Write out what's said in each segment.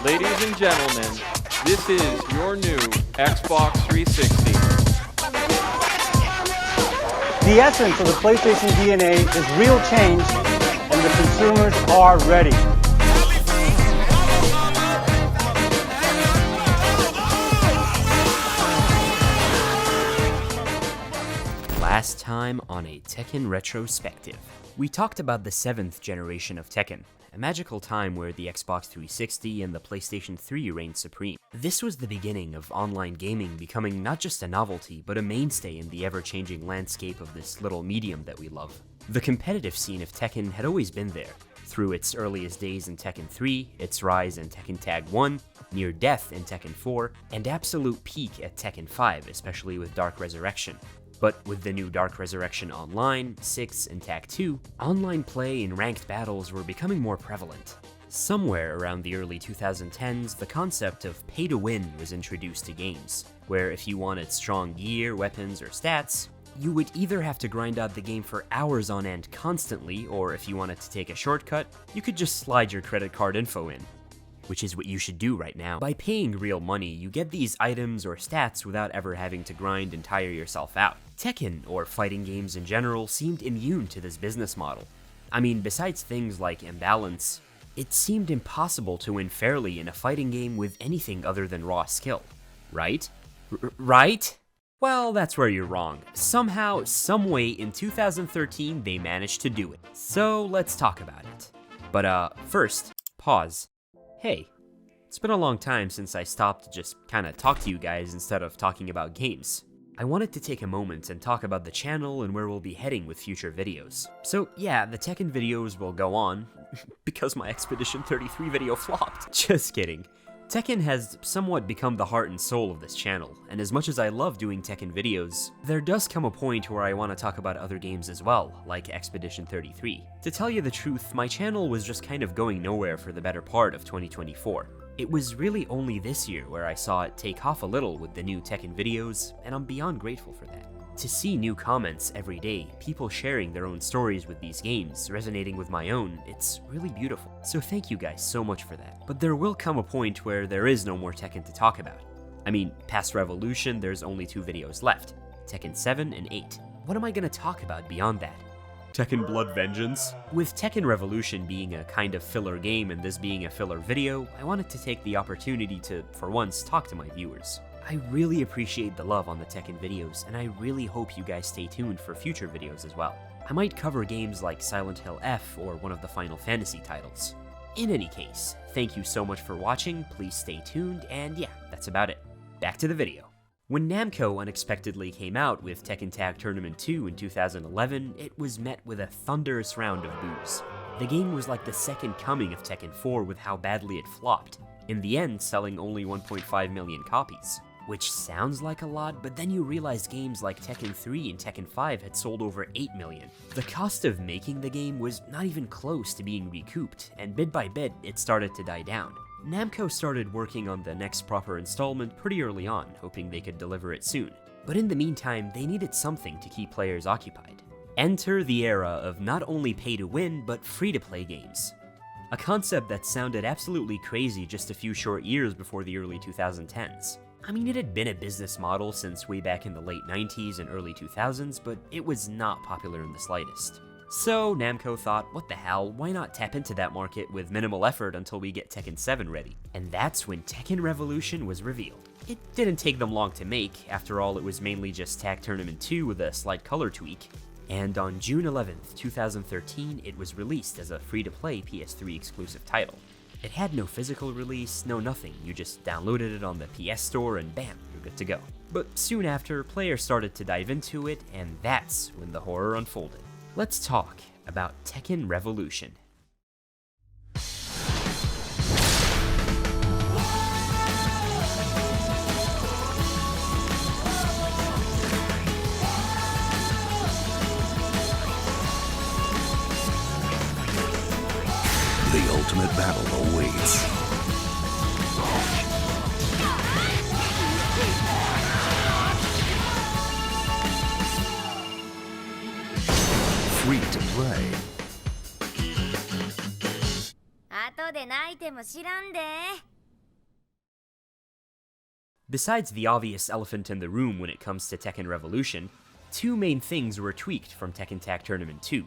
Ladies and gentlemen, this is your new Xbox 360. The essence of the PlayStation DNA is real change, and the consumers are ready. Last time on a Tekken Retrospective, we talked about the 7th generation of Tekken, a magical time where the Xbox 360 and the PlayStation 3 reigned supreme. This was the beginning of online gaming becoming not just a novelty, but a mainstay in the ever-changing landscape of this little medium that we love. The competitive scene of Tekken had always been there, through its earliest days in Tekken 3, its rise in Tekken Tag 1, near death in Tekken 4, and absolute peak at Tekken 5, especially with Dark Resurrection. But with the new Dark Resurrection Online, 6, and Tag 2, online play and ranked battles were becoming more prevalent. Somewhere around the early 2010s, the concept of pay-to-win was introduced to games, where if you wanted strong gear, weapons, or stats, you would either have to grind out the game for hours on end constantly, or if you wanted to take a shortcut, you could just slide your credit card info in. Which is what you should do right now. By paying real money, you get these items or stats without ever having to grind and tire yourself out. Tekken, or fighting games in general, seemed immune to this business model. I mean, besides things like imbalance, it seemed impossible to win fairly in a fighting game with anything other than raw skill. Right? Right? Well, that's where you're wrong. Somehow, someway in 2013, they managed to do it. So let's talk about it. But first, pause. Hey, it's been a long time since I stopped to just kinda talk to you guys instead of talking about games. I wanted to take a moment and talk about the channel and where we'll be heading with future videos. So yeah, the Tekken videos will go on, because my Expedition 33 video flopped. Just kidding. Tekken has somewhat become the heart and soul of this channel, and as much as I love doing Tekken videos, there does come a point where I want to talk about other games as well, like Expedition 33. To tell you the truth, my channel was just kind of going nowhere for the better part of 2024. It was really only this year where I saw it take off a little with the new Tekken videos, and I'm beyond grateful for that. To see new comments every day, people sharing their own stories with these games, resonating with my own, it's really beautiful. So thank you guys so much for that. But there will come a point where there is no more Tekken to talk about. I mean, past Revolution, there's only 2 videos left, Tekken 7 and 8. What am I gonna talk about beyond that? Tekken Blood Vengeance? With Tekken Revolution being a kind of filler game and this being a filler video, I wanted to take the opportunity to, for once, talk to my viewers. I really appreciate the love on the Tekken videos, and I really hope you guys stay tuned for future videos as well. I might cover games like Silent Hill F or one of the Final Fantasy titles. In any case, thank you so much for watching, please stay tuned, and yeah, that's about it. Back to the video. When Namco unexpectedly came out with Tekken Tag Tournament 2 in 2011, it was met with a thunderous round of boos. The game was like the second coming of Tekken 4 with how badly it flopped, in the end selling only 1.5 million copies. Which sounds like a lot, but then you realize games like Tekken 3 and Tekken 5 had sold over 8 million. The cost of making the game was not even close to being recouped, and bit by bit, it started to die down. Namco started working on the next proper installment pretty early on, hoping they could deliver it soon. But in the meantime, they needed something to keep players occupied. Enter the era of not only pay-to-win, but free-to-play games. A concept that sounded absolutely crazy just a few short years before the early 2010s. I mean, it had been a business model since way back in the late 90s and early 2000s, but it was not popular in the slightest. So Namco thought, what the hell, why not tap into that market with minimal effort until we get Tekken 7 ready? And that's when Tekken Revolution was revealed. It didn't take them long to make, after all it was mainly just Tag Tournament 2 with a slight color tweak. And on June 11th, 2013, it was released as a free-to-play PS3 exclusive title. It had no physical release, no nothing, you just downloaded it on the PS Store and bam, you're good to go. But soon after, players started to dive into it, and that's when the horror unfolded. Let's talk about Tekken Revolution. The ultimate battle awaits. Free to play. 後で泣いても知らんで。Besides the obvious elephant in the room when it comes to Tekken Revolution, two main things were tweaked from Tekken Tag Tournament 2.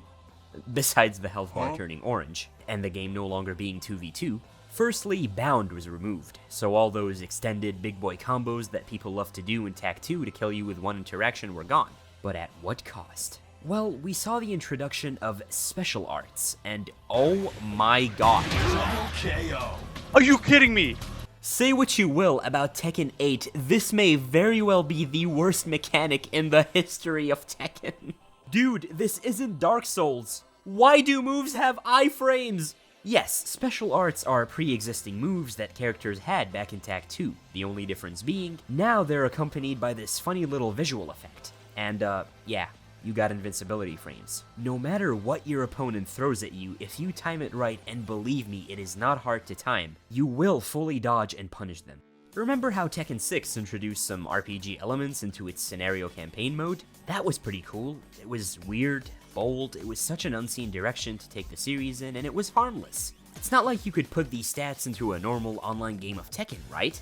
Besides the health bar turning orange, and the game no longer being 2v2, firstly, Bound was removed, so all those extended big boy combos that people love to do in Tag 2 to kill you with one interaction were gone. But at what cost? Well, we saw the introduction of special arts, and oh my god. Are you kidding me? Say what you will about Tekken 8, this may very well be the worst mechanic in the history of Tekken. Dude, this isn't Dark Souls. Why do moves have iframes? Yes, special arts are pre-existing moves that characters had back in Tag 2, the only difference being, now they're accompanied by this funny little visual effect. And, yeah, you got invincibility frames. No matter what your opponent throws at you, if you time it right, and believe me, it is not hard to time, you will fully dodge and punish them. Remember how Tekken 6 introduced some RPG elements into its scenario campaign mode? That was pretty cool. It was weird, bold, it was such an unseen direction to take the series in, and it was harmless. It's not like you could put these stats into a normal online game of Tekken, right?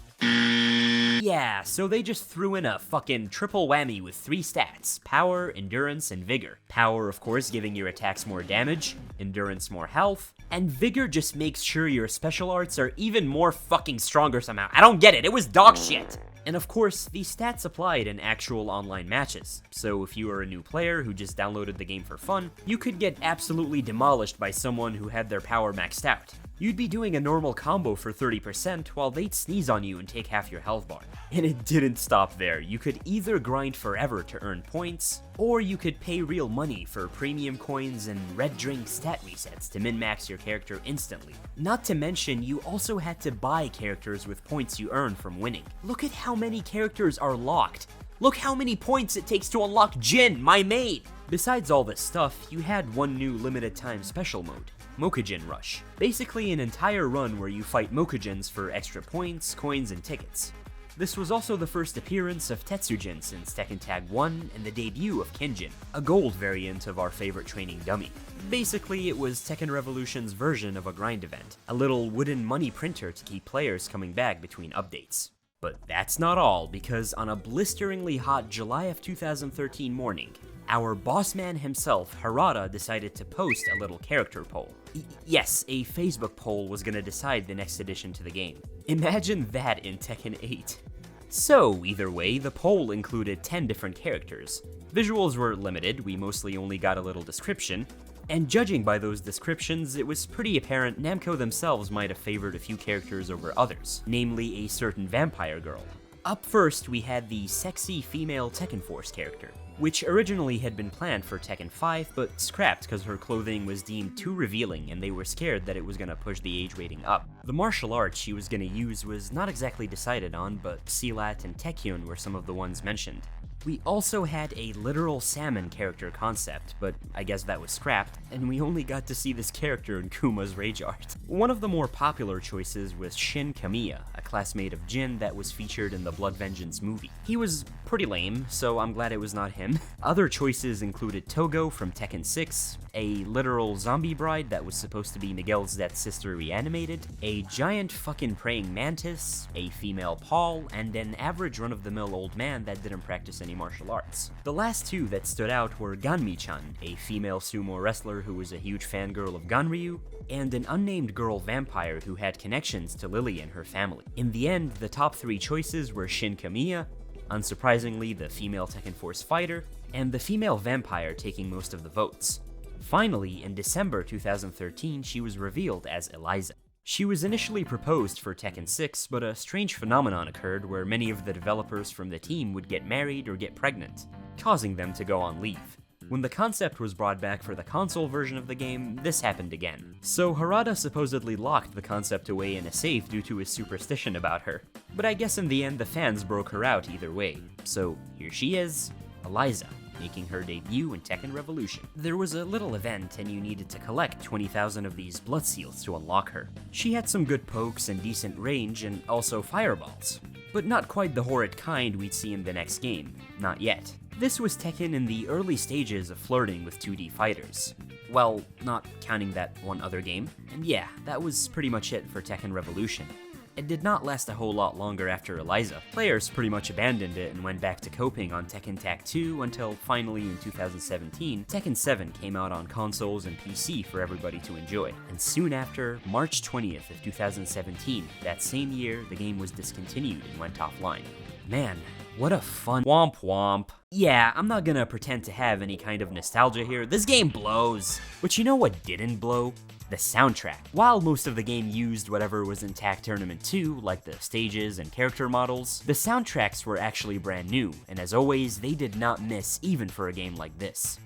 Yeah, so they just threw in a fucking triple whammy with 3 stats: power, endurance, and vigor. Power, of course, giving your attacks more damage, endurance more health, and vigor just makes sure your special arts are even more fucking stronger somehow. I don't get it, it was dog shit! And of course, these stats applied in actual online matches, so if you are a new player who just downloaded the game for fun, you could get absolutely demolished by someone who had their power maxed out. You'd be doing a normal combo for 30% while they'd sneeze on you and take half your health bar. And it didn't stop there. You could either grind forever to earn points, or you could pay real money for premium coins and red drink stat resets to min-max your character instantly. Not to mention, you also had to buy characters with points you earn from winning. Look at how many characters are locked. Look how many points it takes to unlock Jin, my main! Besides all this stuff, you had one new limited time special mode, Mokujin Rush. Basically an entire run where you fight Mokujins for extra points, coins, and tickets. This was also the first appearance of Tetsujin since Tekken Tag 1 and the debut of Kenjin, a gold variant of our favorite training dummy. Basically, it was Tekken Revolution's version of a grind event, a little wooden money printer to keep players coming back between updates. But that's not all, because on a blisteringly hot July of 2013 morning, our boss man himself, Harada, decided to post a little character poll. Yes, a Facebook poll was gonna decide the next addition to the game. Imagine that in Tekken 8. So, either way, the poll included 10 different characters. Visuals were limited, we mostly only got a little description, and judging by those descriptions, it was pretty apparent Namco themselves might have favored a few characters over others, namely a certain vampire girl. Up first, we had the sexy female Tekken Force character, which originally had been planned for Tekken 5, but scrapped because her clothing was deemed too revealing and they were scared that it was gonna push the age rating up. The martial arts she was gonna use was not exactly decided on, but Silat and Tekken were some of the ones mentioned. We also had a literal salmon character concept, but I guess that was scrapped, and we only got to see this character in Kuma's rage art. One of the more popular choices was Shin Kamiya, a classmate of Jin that was featured in the Blood Vengeance movie. He was pretty lame, so I'm glad it was not him. Other choices included Togo from Tekken 6, a literal zombie bride that was supposed to be Miguel's dead sister reanimated, a giant fucking praying mantis, a female Paul, and an average run-of-the-mill old man that didn't practice any martial arts. The last two that stood out were Ganmi-chan, a female sumo wrestler who was a huge fangirl of Ganryu, and an unnamed girl vampire who had connections to Lily and her family. In the end, the top 3 choices were Shin Kamiya, unsurprisingly the female Tekken Force fighter, and the female vampire taking most of the votes. Finally, in December 2013, she was revealed as Eliza. She was initially proposed for Tekken 6, but a strange phenomenon occurred where many of the developers from the team would get married or get pregnant, causing them to go on leave. When the concept was brought back for the console version of the game, this happened again. So Harada supposedly locked the concept away in a safe due to his superstition about her. But I guess in the end the fans broke her out either way. So here she is, Eliza, making her debut in Tekken Revolution. There was a little event and you needed to collect 20,000 of these blood seals to unlock her. She had some good pokes and decent range and also fireballs, but not quite the horrid kind we'd see in the next game, not yet. This was Tekken in the early stages of flirting with 2D fighters. Well, not counting that one other game. And yeah, that was pretty much it for Tekken Revolution. It did not last a whole lot longer after Eliza. Players pretty much abandoned it and went back to coping on Tekken Tag 2 until finally in 2017, Tekken 7 came out on consoles and PC for everybody to enjoy. And soon after, March 20th of 2017, that same year, the game was discontinued and went offline. Man, what a fun womp womp. Yeah, I'm not gonna pretend to have any kind of nostalgia here, this game blows. But you know what didn't blow? The soundtrack. While most of the game used whatever was in Tag Tournament 2, like the stages and character models, the soundtracks were actually brand new, and as always, they did not miss even for a game like this.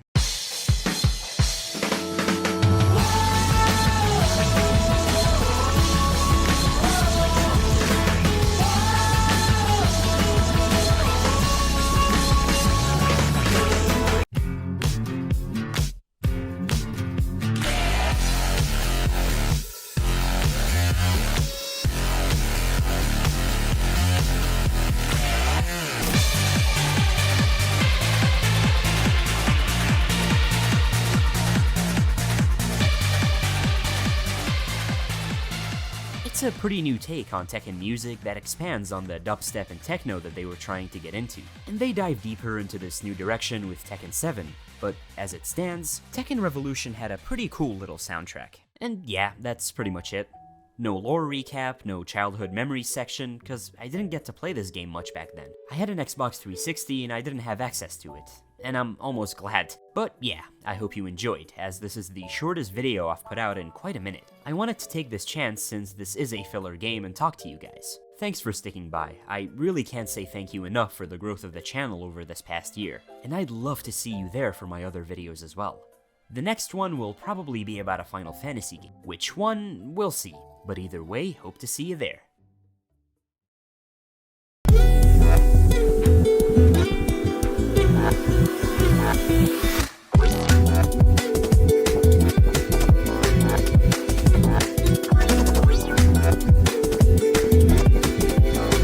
It's a pretty new take on Tekken music that expands on the dubstep and techno that they were trying to get into, and they dive deeper into this new direction with Tekken 7, but as it stands, Tekken Revolution had a pretty cool little soundtrack. And yeah, that's pretty much it. No lore recap, no childhood memories section, cause I didn't get to play this game much back then. I had an Xbox 360 and I didn't have access to it, and I'm almost glad. But yeah, I hope you enjoyed, as this is the shortest video I've put out in quite a minute. I wanted to take this chance since this is a filler game and talk to you guys. Thanks for sticking by. I really can't say thank you enough for the growth of the channel over this past year, and I'd love to see you there for my other videos as well. The next one will probably be about a Final Fantasy game. Which one, we'll see. But either way, hope to see you there.